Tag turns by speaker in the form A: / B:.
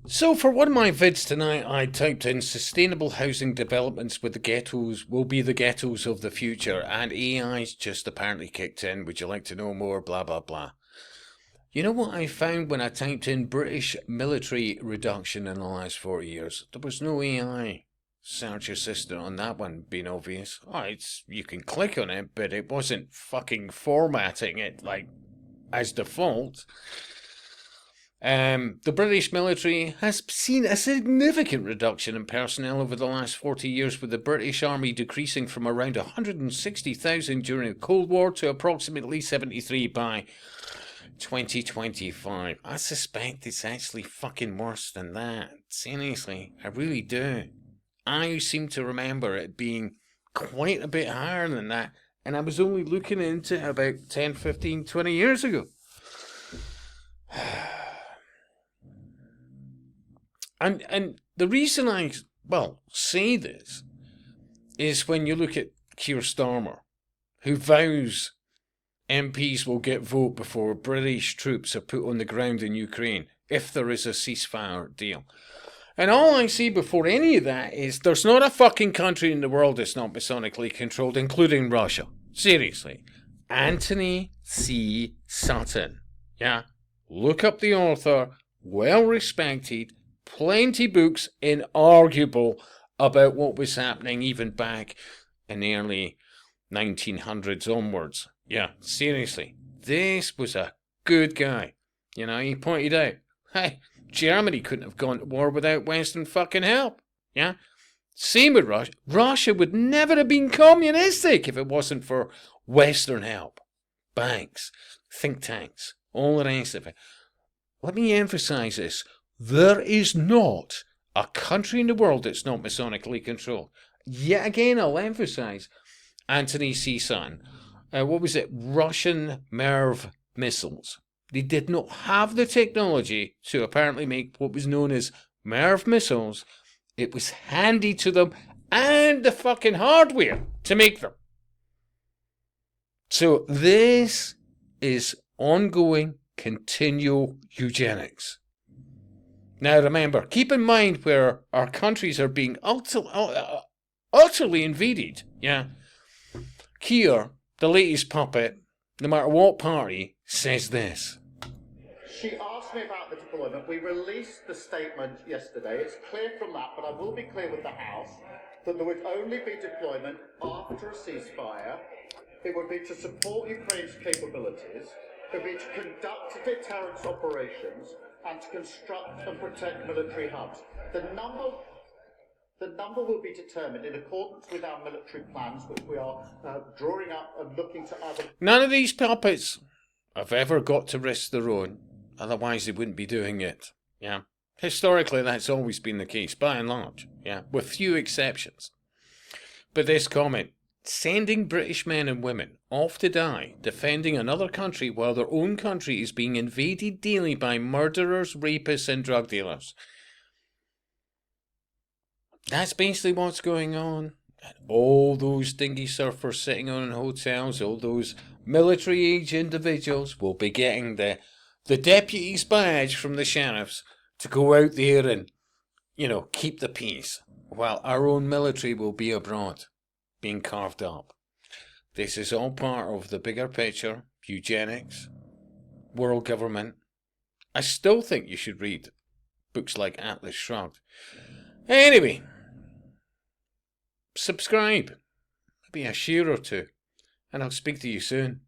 A: So for one of my vids tonight, I typed in sustainable housing developments with the ghettos will be the ghettos of the future, and AI's just apparently kicked in. Would you like to know more? Blah, blah, blah. You know what I found when I typed in British military reduction in the last 40 years? There was no AI search assistant on that one, being obvious. Oh, you can click on it, but it wasn't fucking formatting it like as default. The British military has seen a significant reduction in personnel over the last 40 years, with the British Army decreasing from around 160,000 during the Cold War to approximately 73 by 2025. I suspect it's actually fucking worse than that. Seriously, I really do. I seem to remember it being quite a bit higher than that, and I was only looking into it about 10, 15, 20 years ago. And the reason I, say this is when you look at Keir Starmer, who vows MPs will get vote before British troops are put on the ground in Ukraine if there is a ceasefire deal. And all I see before any of that is there's not a fucking country in the world that's not masonically controlled, including Russia. Seriously. Anthony C. Sutton. Yeah. Look up the author, well respected, plenty books inarguable about what was happening even back in the early 1900s onwards. Yeah, seriously. This was a good guy. You know, he pointed out, hey, Germany couldn't have gone to war without Western fucking help. Yeah? Same with Russia. Russia would never have been communistic if it wasn't for Western help. Banks, think tanks, all the rest of it. Let me emphasize this. There is not a country in the world that's not masonically controlled. Yet again, I'll emphasize Anthony C. Sutton. What was it? Russian MIRV missiles. They did not have the technology to apparently make what was known as MIRV missiles. It was handed to them and the fucking hardware to make them. So this is ongoing, continual eugenics. Now remember, keep in mind where our countries are being utterly invaded. Yeah. Keir, the latest puppet, no matter what party, says this.
B: She asked me about the deployment. We released the statement yesterday. It's clear from that, but I will be clear with the House that there would only be deployment after a ceasefire. It would be to support Ukraine's capabilities. It would be to conduct deterrence operations and to construct and protect military hubs. The number will be determined in accordance with our military plans, which we are drawing up and looking to other...
A: None of these puppets have ever got to risk their own. Otherwise, they wouldn't be doing it. Yeah. Historically, that's always been the case, by and large. Yeah. With few exceptions. But this comment, sending British men and women off to die defending another country while their own country is being invaded daily by murderers, rapists, and drug dealers. That's basically what's going on. And all those dinghy surfers sitting on in hotels, all those military-age individuals will be getting the deputy's badge from the sheriffs to go out there and, keep the peace, while our own military will be abroad, being carved up. This is all part of the bigger picture, eugenics, world government. I still think you should read books like Atlas Shrugged. Anyway, subscribe, maybe a share or two, and I'll speak to you soon.